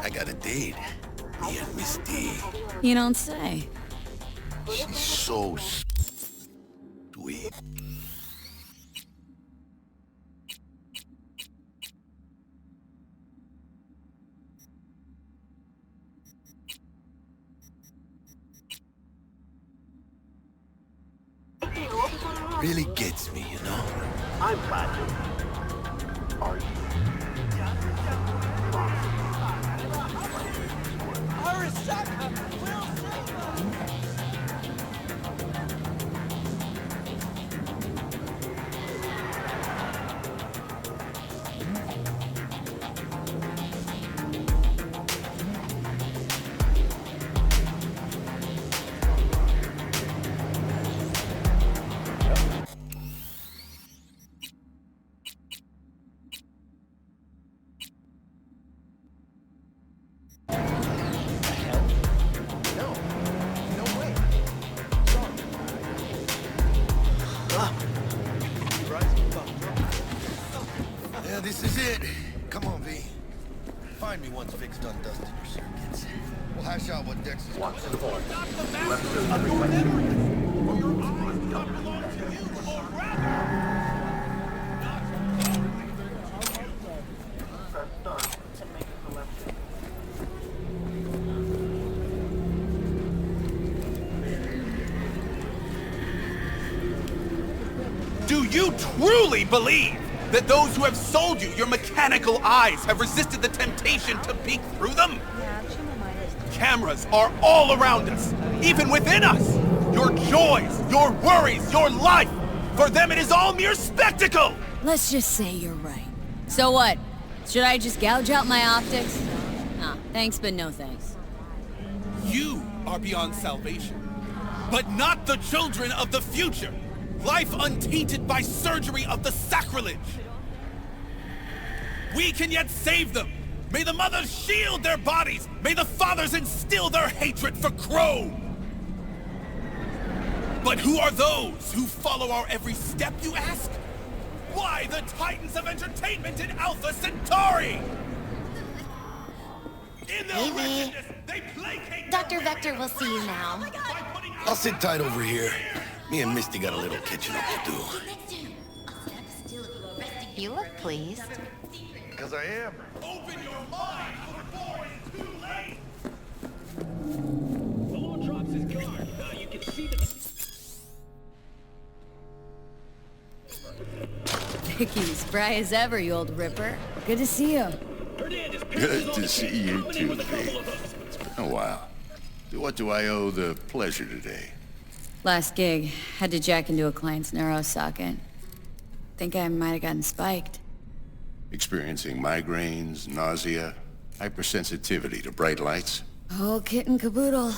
I got a date. Me and Miss D. You don't say. She's so sweet. Really gets me, you know? I'm glad. Are you? Yeah, this is it. Come on, V. Find me once Vic's done dusting your circuits. We'll hash out what Dex is Watch the ball. Do you truly believe that those who have sold you your mechanical eyes have resisted the temptation to peek through them? Cameras are all around us, even within us. Your joys, your worries, your life. For them it is all mere spectacle! Let's just say you're right. So what? Should I just gouge out my optics? Nah, thanks but no thanks. You are beyond salvation, but not the children of the future. Life untainted by surgery of the sacrilege. We can yet save them. May the mothers shield their bodies. May the fathers instill their hatred for Crow. But who are those who follow our every step, you ask? Why the titans of entertainment in Alpha Centauri? In their wretchedness, they placate Dr. Vector will see you now. I'll sit tight over here. Me and Misty got a little catching up to do. You look pleased. Because I am. Open your mind before it's too late! The Lord drops his guard. Now you can see the... Vicky, spry as ever, you old ripper. Good to see you. Good to see you too, V. It's been a while. What do I owe the pleasure today? Last gig, had to jack into a client's neuro socket. Think I might have gotten spiked. Experiencing migraines, nausea, hypersensitivity to bright lights? Oh, kit and caboodle.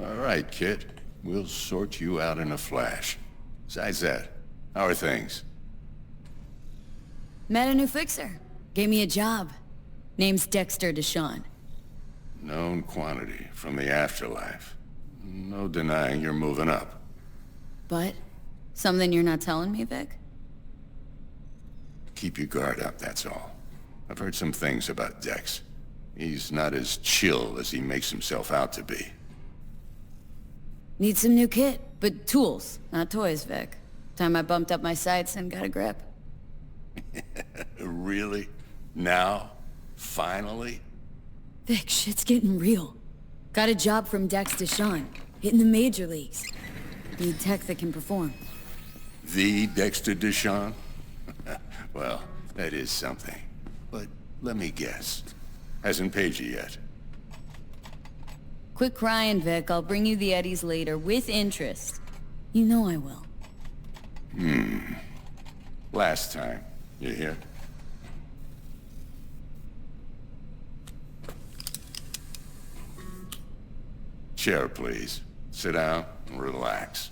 All right, Kit. We'll sort you out in a flash. Besides that, how are things? Met a new fixer. Gave me a job. Name's Dexter Deshawn. Known quantity from the afterlife. No denying you're moving up. But? Something you're not telling me, Vic? Keep your guard up, that's all. I've heard some things about Dex. He's not as chill as he makes himself out to be. Need some new kit, but tools, not toys, Vic. Time I bumped up my sights and got a grip. Really? Now? Finally? Vic, shit's getting real. Got a job from Dex Deshawn, hitting the major leagues. Need tech that can perform. The Dexter Deshawn? Well, that is something. But let me guess. Hasn't paid you yet. Quit crying, Vic. I'll bring you the eddies later, with interest. You know I will. Last time. You hear? Chair, please. Sit down and relax.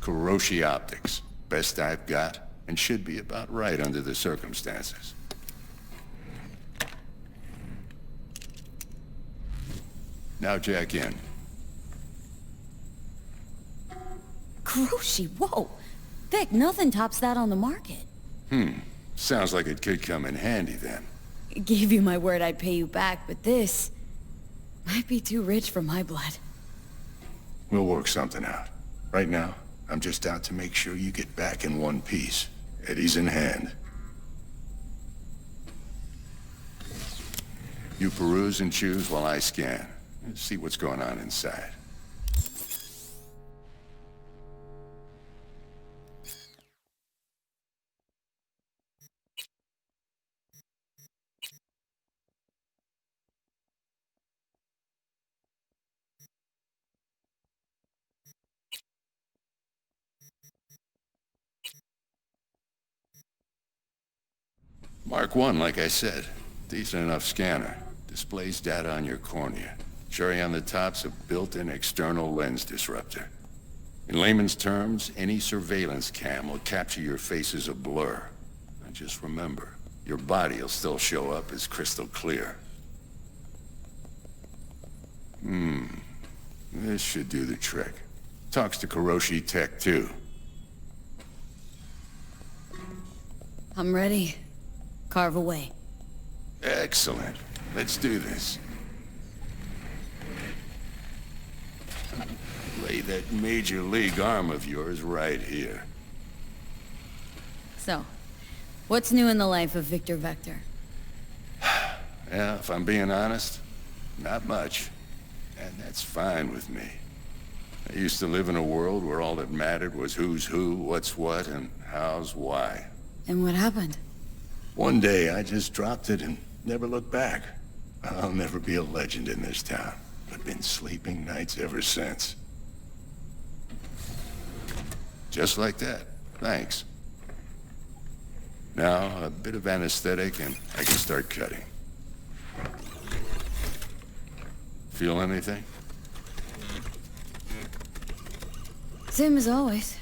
Kuroshi Optics. Best I've got, and should be about right under the circumstances. Now jack in. Kuroshi, whoa! Vic, nothing tops that on the market. Sounds like it could come in handy then. Gave you my word I'd pay you back, but this might be too rich for my blood. We'll work something out. Right now, I'm just out to make sure you get back in one piece. Eddie's in hand. You peruse and choose while I scan. See what's going on inside. Mark 1, like I said. Decent enough scanner. Displays data on your cornea. Cherry on the top's a built-in external lens disruptor. In layman's terms, any surveillance cam will capture your face as a blur. And just remember, your body will still show up as crystal clear. This should do the trick. Talks to Kuroshi Tech, too. I'm ready. Carve away. Excellent. Let's do this. Lay that major league arm of yours right here. So, what's new in the life of Victor Vector? Yeah, if I'm being honest, not much. And that's fine with me. I used to live in a world where all that mattered was who's who, what's what, and how's why. And what happened? One day, I just dropped it and never looked back. I'll never be a legend in this town. I've been sleeping nights ever since. Just like that. Thanks. Now, a bit of anesthetic and I can start cutting. Feel anything? Same as always.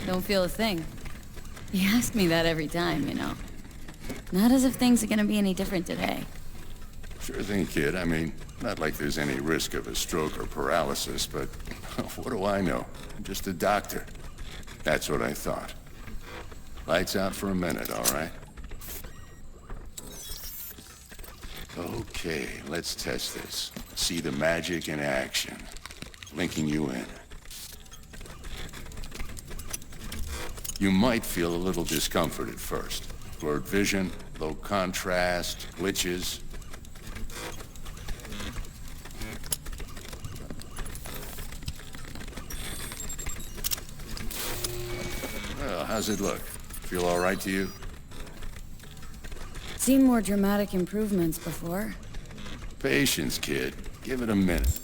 Don't feel a thing. You ask me that every time, you know. Not as if things are gonna be any different today. Sure thing, kid. I mean, not like there's any risk of a stroke or paralysis, but what do I know? I'm just a doctor. That's what I thought. Lights out for a minute, all right? Okay, let's test this. See the magic in action. Linking you in. You might feel a little discomfort at first. Blurred vision, low contrast, glitches. Well, how's it look? Feel all right to you? Seen more dramatic improvements before. Patience, kid. Give it a minute.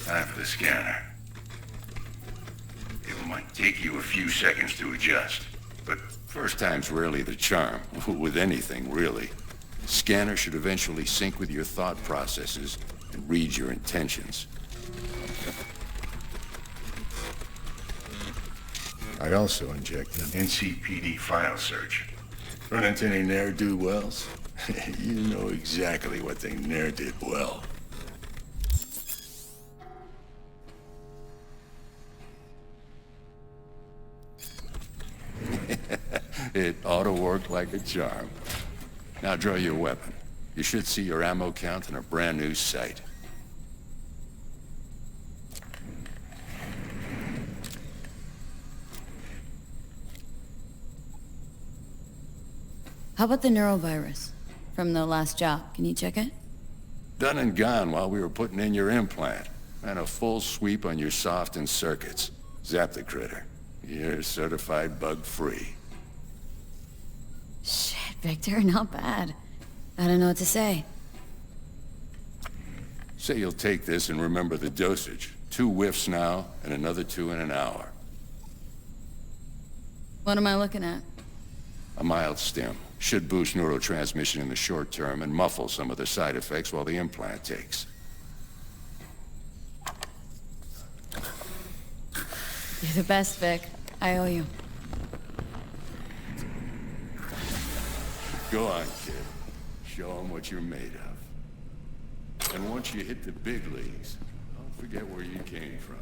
Time for the scanner. It might take you a few seconds to adjust, but first time's rarely the charm, with anything, really. Scanner should eventually sync with your thought processes and read your intentions. I also injected NCPD file search. Run into any ne'er-do-wells? You know exactly what they ne'er did well. It ought to work like a charm. Now draw your weapon. You should see your ammo count in a brand new sight. How about the neurovirus? From the last job, can you check it? Done and gone while we were putting in your implant. And a full sweep on your soft and circuits. Zap the critter. You're certified bug-free. Shit, Victor, not bad. I don't know what to say. Say you'll take this and remember the dosage. 2 whiffs now, and another 2 in an hour. What am I looking at? A mild stim. Should boost neurotransmission in the short term and muffle some of the side effects while the implant takes. You're the best, Vic. I owe you. Go on, kid. Show 'em what you're made of. And once you hit the big leagues, don't forget where you came from.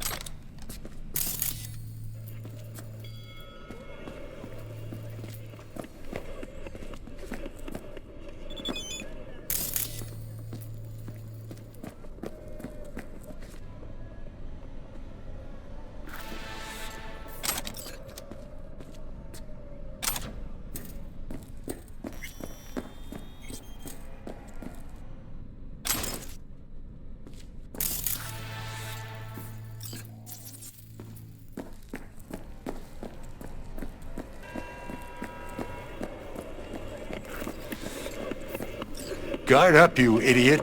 Guard up, you idiot.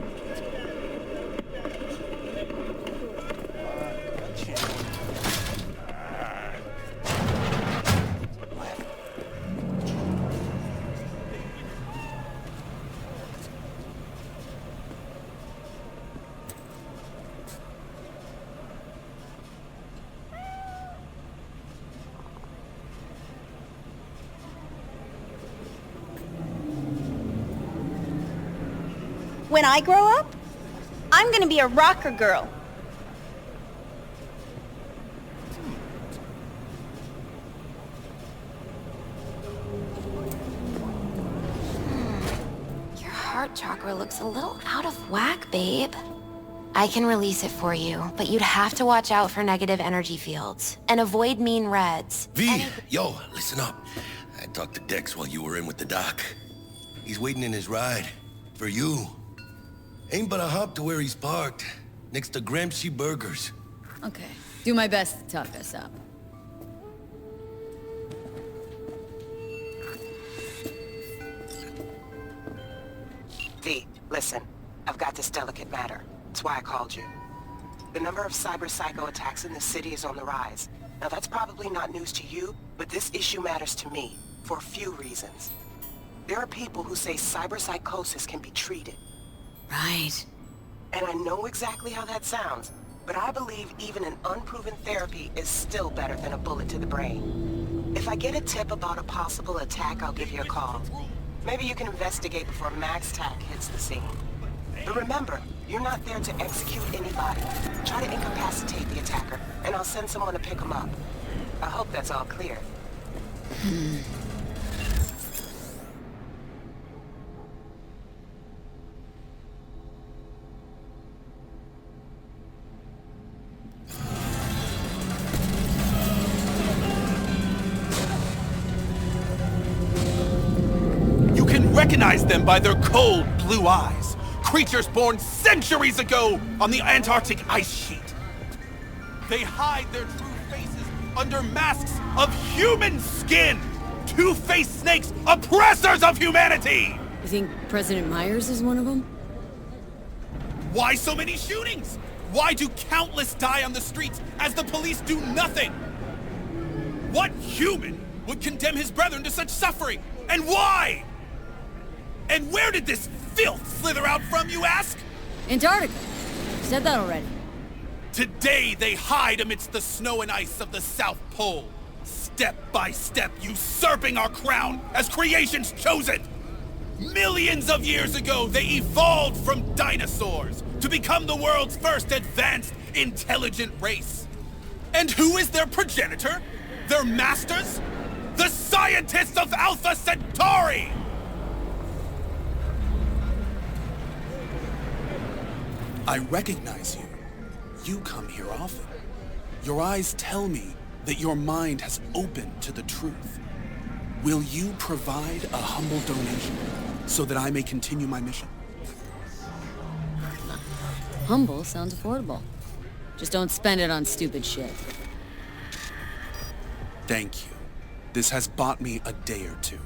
When I grow up, I'm gonna be a rocker girl. Your heart chakra looks a little out of whack, babe. I can release it for you, but you'd have to watch out for negative energy fields and avoid mean reds. V, yo, listen up. I talked to Dex while you were in with the doc. He's waiting in his ride. For you. Ain't but a hop to where he's parked. Next to Gramsci Burgers. Okay. Do my best to tough this up. V, listen. I've got this delicate matter. That's why I called you. The number of cyber-psycho attacks in the city is on the rise. Now that's probably not news to you, but this issue matters to me, for a few reasons. There are people who say cyberpsychosis can be treated. Right. And I know exactly how that sounds, but I believe even an unproven therapy is still better than a bullet to the brain. If I get a tip about a possible attack, I'll give you a call. Maybe you can investigate before Max Tack hits the scene. But remember, you're not there to execute anybody. Try to incapacitate the attacker, and I'll send someone to pick him up. I hope that's all clear. Recognize them by their cold blue eyes. Creatures born centuries ago on the Antarctic ice sheet. They hide their true faces under masks of human skin. Two-faced snakes, oppressors of humanity! You think President Myers is one of them? Why so many shootings? Why do countless die on the streets as the police do nothing? What human would condemn his brethren to such suffering? And why? And where did this filth slither out from, you ask? Antarctica. Said that already. Today they hide amidst the snow and ice of the South Pole, step by step usurping our crown as creation's chosen. Millions of years ago, they evolved from dinosaurs to become the world's first advanced, intelligent race. And who is their progenitor? Their masters? The scientists of Alpha Centauri! I recognize you. You come here often. Your eyes tell me that your mind has opened to the truth. Will you provide a humble donation so that I may continue my mission? Humble sounds affordable. Just don't spend it on stupid shit. Thank you. This has bought me a day or two.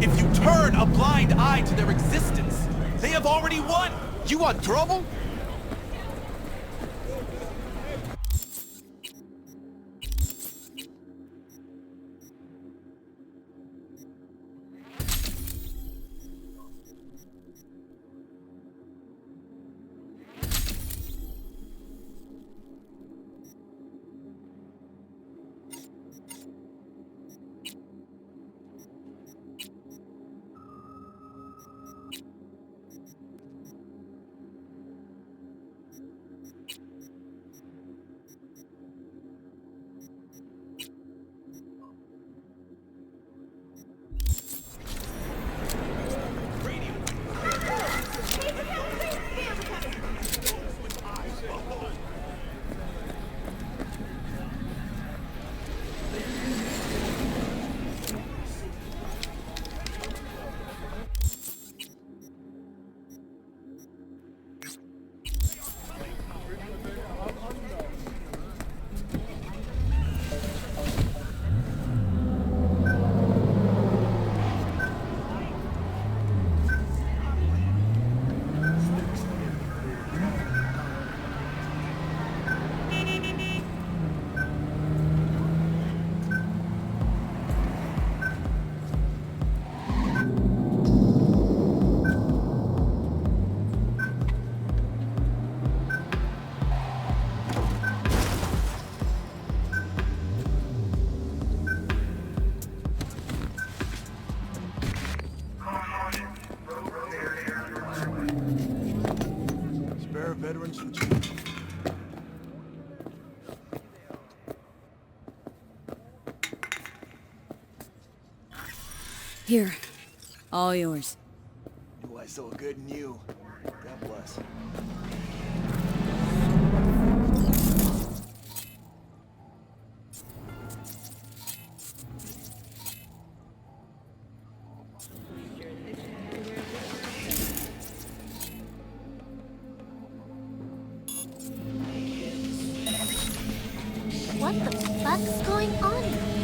If you turn a blind eye to their existence, they have already won. You want trouble? Here. All yours. Knew I saw good in you. God bless. What the fuck's going on here?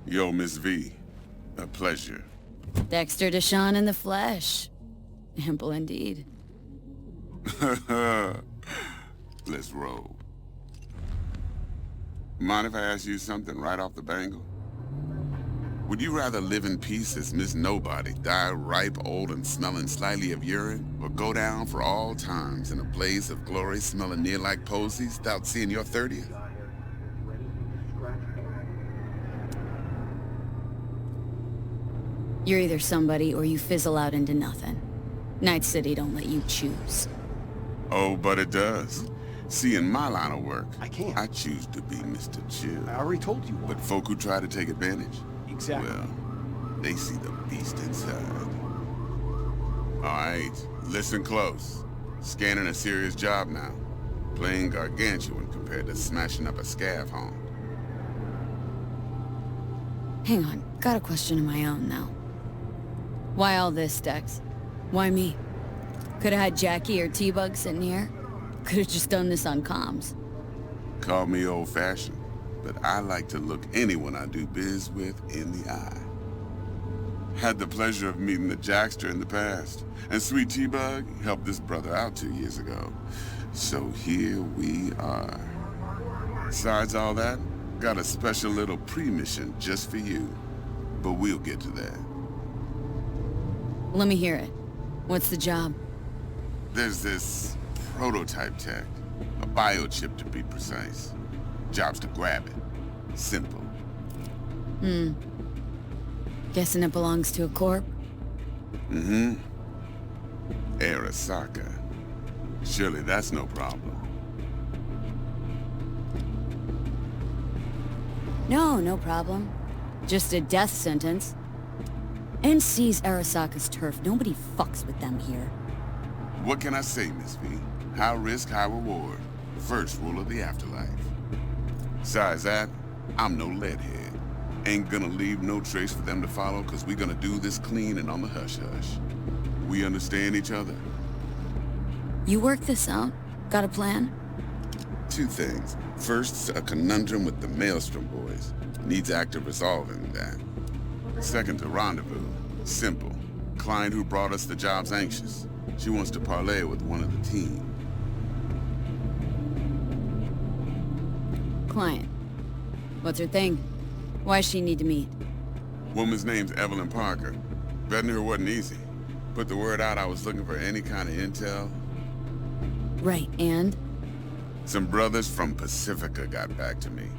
Yo, Miss V. A pleasure. Dexter Deshawn in the flesh. Ample indeed. Let's roll. Mind if I ask you something right off the bangle? Would you rather live in peace as Miss Nobody, die ripe, old, and smelling slightly of urine, or go down for all times in a blaze of glory smelling near like posies without seeing your 30th? You're either somebody or you fizzle out into nothing. Night City don't let you choose. Oh, but it does. See, in my line of work, I can't. I choose to be Mr. Chill. I already told you what. But folk who try to take advantage, Exactly. well, they see the beast inside. All right, listen close. Scanning a serious job now. Playing gargantuan compared to smashing up a scav home. Hang on, got a question of my own now. Why all this, Dex? Why me? Could've had Jackie or T-Bug sitting here. Could've just done this on comms. Call me old-fashioned, but I like to look anyone I do biz with in the eye. Had the pleasure of meeting the Jackster in the past, and Sweet T-Bug helped this brother out 2 years ago. So here we are. Besides all that, got a special little pre-mission just for you. But we'll get to that. Let me hear it. What's the job? There's this prototype tech, a biochip to be precise. Job's to grab it. Simple. Guessing it belongs to a corp? Mm-hmm. Arasaka. Surely that's no problem. No problem. Just a death sentence. NC's Arasaka's turf. Nobody fucks with them here. What can I say, Miss V? High risk, high reward. First rule of the afterlife. Besides that, I'm no leadhead. Ain't gonna leave no trace for them to follow, cause we gonna do this clean and on the hush-hush. We understand each other? You work this out? Got a plan? Two things. First, a conundrum with the Maelstrom boys. Needs active resolving that. Second, a rendezvous. Simple. Client who brought us the job's anxious. She wants to parlay with one of the team. Client. What's her thing? Why she need to meet? Woman's name's Evelyn Parker. Vetting her wasn't easy. Put the word out I was looking for any kind of intel. Right, and? Some brothers from Pacifica got back to me.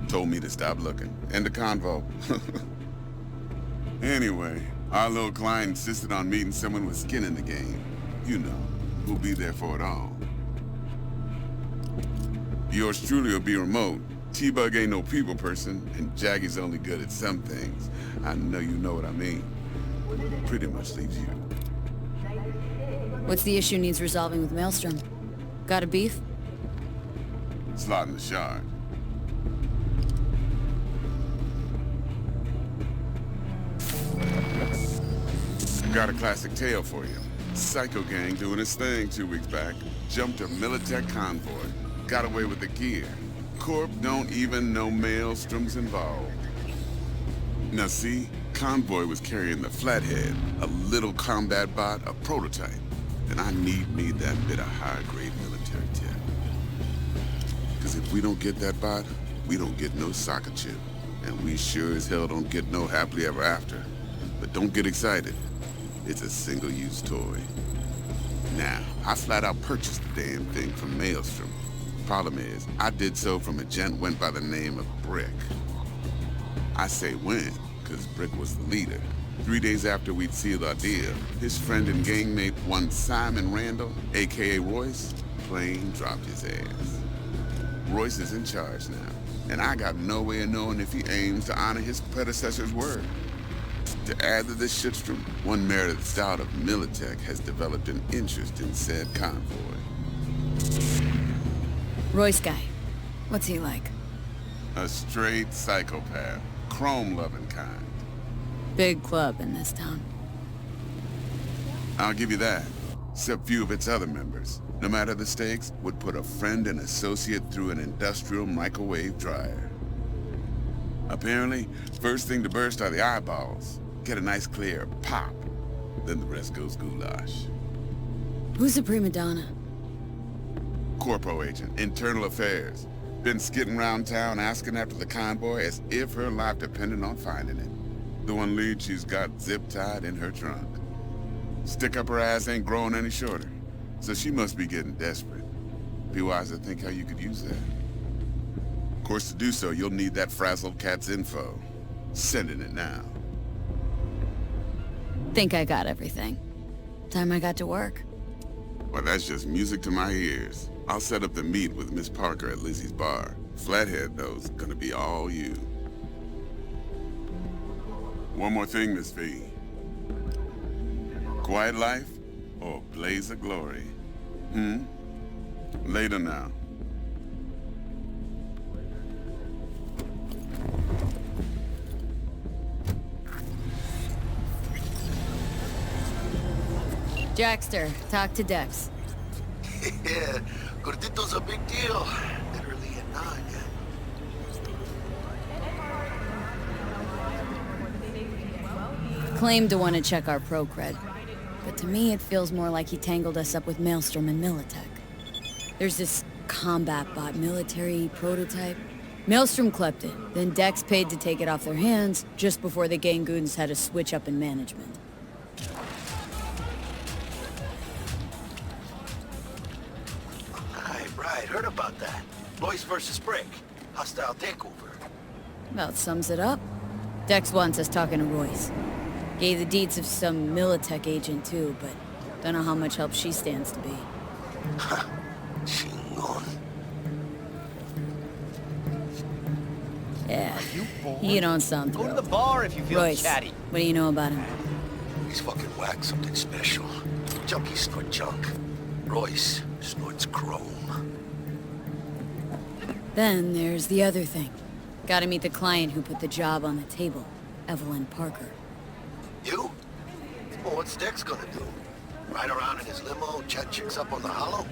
Told me to stop looking. End of convo. Anyway, our little client insisted on meeting someone with skin in the game. You know, who'll be there for it all. Yours truly will be remote. T-Bug ain't no people person, and Jaggy's only good at some things. I know you know what I mean. Pretty much leaves you. What's the issue needs resolving with Maelstrom? Got a beef? Slot in the shard. Got a classic tale for you. Psycho gang doing his thing 2 weeks back. Jumped a Militech convoy. Got away with the gear. Corp don't even know Maelstrom's involved. Now see, convoy was carrying the Flathead, a little combat bot, a prototype. And I need me that bit of high-grade military tech. Cause if we don't get that bot, we don't get no soccer chip. And we sure as hell don't get no happily ever after. But don't get excited. It's a single-use toy. Now, I flat out purchased the damn thing from Maelstrom. Problem is, I did so from a gent went by the name of Brick. I say when, cause Brick was the leader. 3 days after we'd sealed our deal, his friend and gangmate, one Simon Randall, aka Royce, plain dropped his ass. Royce is in charge now, and I got no way of knowing if he aims to honor his predecessor's word. To add to this shitstorm, one Meredith Stout of Militech has developed an interest in said convoy. Royce guy. What's he like? A straight psychopath, chrome-loving kind. Big club in this town. I'll give you that. Except few of its other members, no matter the stakes, would put a friend and associate through an industrial microwave dryer. Apparently, first thing to burst are the eyeballs. Get a nice clear pop. Then the rest goes goulash. Who's the prima donna? Corpo agent, internal affairs. Been skidding around town asking after the convoy as if her life depended on finding it. The one lead she's got zip-tied in her trunk. Stick-up-her ass ain't growing any shorter, so she must be getting desperate. Be wise to think how you could use that. Of course, to do so, you'll need that frazzled cat's info. Sending it now. Think I got everything. Time I got to work. Well, that's just music to my ears. I'll set up the meet with Miss Parker at Lizzie's bar. Flathead, though, is gonna be all you. One more thing, Miss V. Quiet life or blaze of glory? Later now. Jackster, talk to Dex. Yeah, Gordito's a big deal. Literally a nine. Claimed to want to check our pro cred, but to me it feels more like he tangled us up with Maelstrom and Militech. There's this combat bot military prototype. Maelstrom clept it, then Dex paid to take it off their hands just before the Gangoons had a switch up in management. Right, heard about that. Royce versus Brick. Hostile takeover. About sums it up. Dex wants us talking to Royce. Gave the deeds of some Militech agent too, but don't know how much help she stands to be. Chingon. Yeah, you don't sound thrilled. Go to the bar if you feel Royce, chatty. what do you know about him? He's fucking whack, something special. Junkies snort junk. Royce snorts chrome. Then there's the other thing. Gotta meet the client who put the job on the table, Evelyn Parker. You? Well, what's Dex gonna do? Ride around in his limo, chat chicks up on the hollow?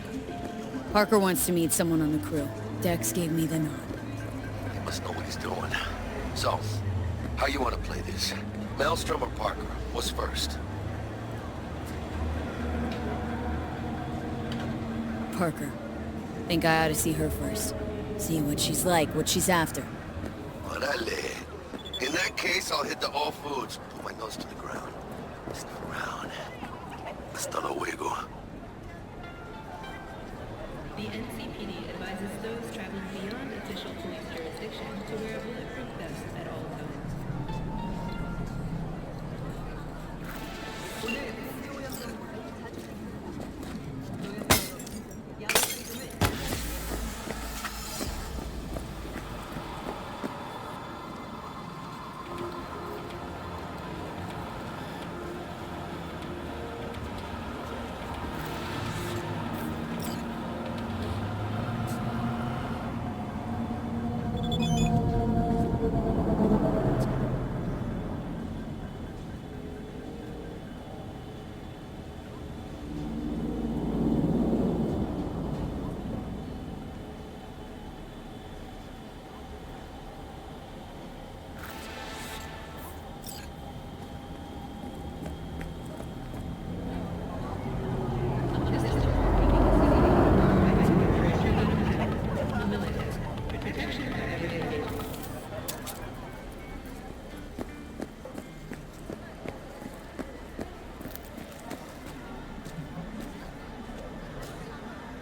Parker wants to meet someone on the crew. Dex gave me the nod. He must know what he's doing. So, how you wanna play this? Maelstrom or Parker? What's first? Parker. Think I ought to see her first. See what she's like, what she's after. Orale. In that case, I'll hit the all foods. Put my nose to the ground. Sniff around. Hasta luego. The NCPD advises those traveling beyond official police jurisdiction to wear a bulletproof vest at all times.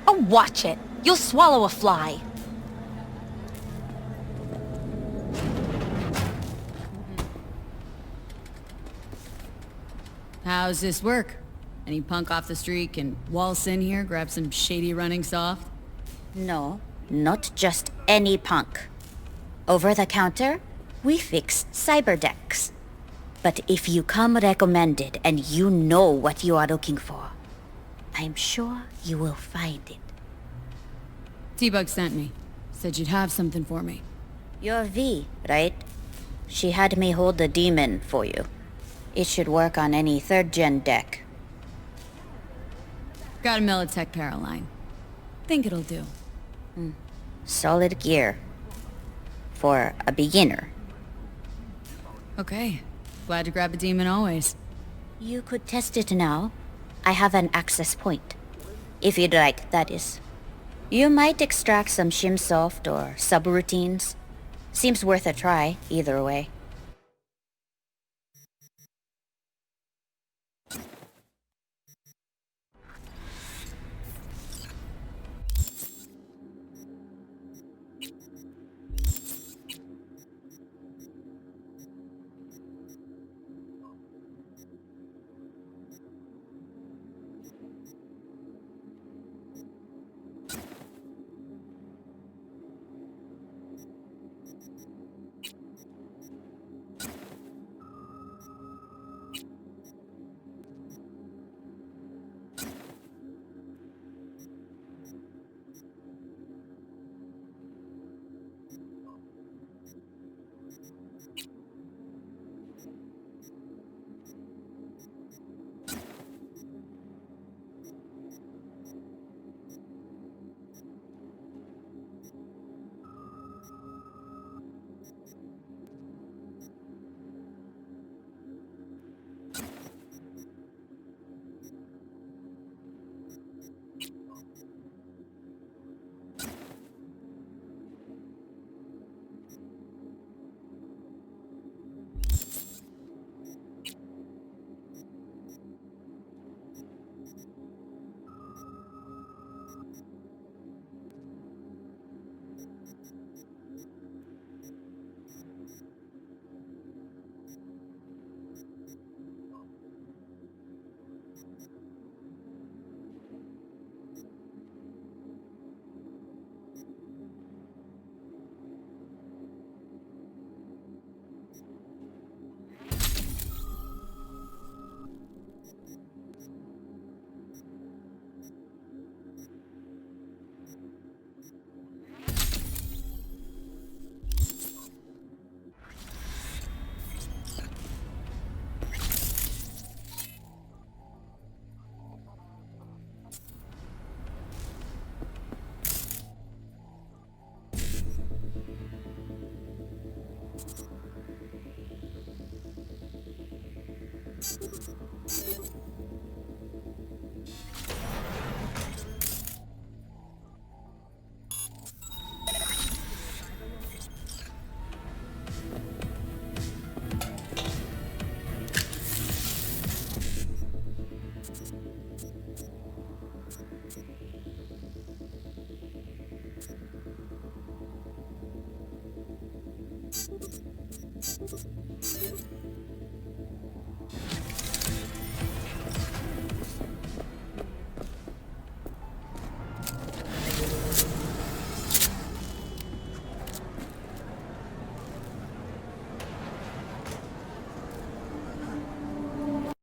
Oh, watch it. You'll swallow a fly. How's this work? Any punk off the street can waltz in here, grab some shady running soft? No, not just any punk. Over the counter, we fix cyberdecks. But if you come recommended and you know what you are looking for, I'm sure you will find it. T-Bug sent me. Said you'd have something for me. You're V, right? She had me hold the demon for you. It should work on any 3rd-gen deck. Got a Militech Paraline. Think it'll do. Solid gear. For a beginner. Okay. Glad to grab a demon always. You could test it now. I have an access point. If you'd like, that is. You might extract some shimsoft or subroutines. Seems worth a try, either way.